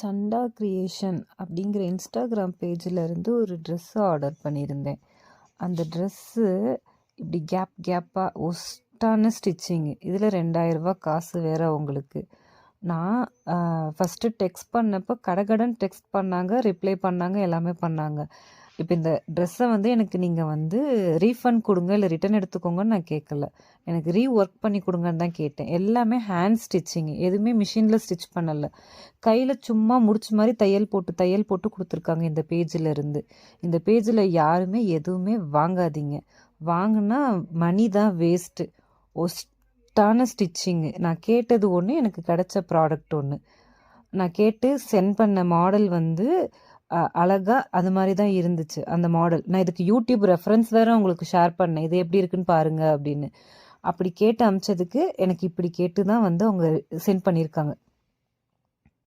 Shanda creation அப்படிங்கிற Instagram பேஜில் இருந்து ஒரு ட்ரெஸ்ஸு ஆர்டர் பண்ணியிருந்தேன். அந்த ட்ரெஸ்ஸு இப்படி கேப்பாக ஒஸ்ட்டான ஸ்டிச்சிங்கு. இதில் 2000 காசு வேறு உங்களுக்கு. நான் ஃபஸ்ட்டு டெக்ஸ்ட் பண்ணப்போ கடகடன் டெக்ஸ்ட் பண்ணாங்க, ரிப்ளை பண்ணாங்க, எல்லாமே பண்ணாங்க. இப்போ இந்த ட்ரெஸ்ஸை எனக்கு நீங்கள் ரீஃபண்ட் கொடுங்க, இல்லை ரிட்டன் எடுத்துக்கோங்கன்னு நான் கேட்கல. எனக்கு ஒர்க் பண்ணி கொடுங்கன்னு தான் கேட்டேன். எல்லாமே ஹேண்ட் ஸ்டிச்சிங்கு, எதுவுமே மிஷினில் ஸ்டிச் பண்ணலை. கையில் சும்மா முடிச்ச மாதிரி தையல் போட்டு கொடுத்துருக்காங்க இந்த பேஜில் இருந்து. இந்த பேஜில் யாருமே எதுவுமே வாங்காதீங்க. வாங்கினா மணி தான் வேஸ்ட்டு. ஒஸ்ட்டான ஸ்டிச்சிங்கு. நான் கேட்டது ஒன்று, எனக்கு கிடைச்ச ப்ராடக்ட் ஒன்று. நான் கேட்டு சென்ட் பண்ண மாடல் அழகாக அது மாதிரி தான் இருந்துச்சு அந்த மாடல். நான் இதுக்கு யூடியூப் ரெஃபரன்ஸ் வேறு உங்களுக்கு ஷேர் பண்ணேன், இது எப்படி இருக்குன்னு பாருங்கள் அப்படின்னு. அப்படி கேட்டு அமிச்சதுக்கு எனக்கு இப்படி கேட்டு தான் அவங்க சென்ட் பண்ணியிருக்காங்க.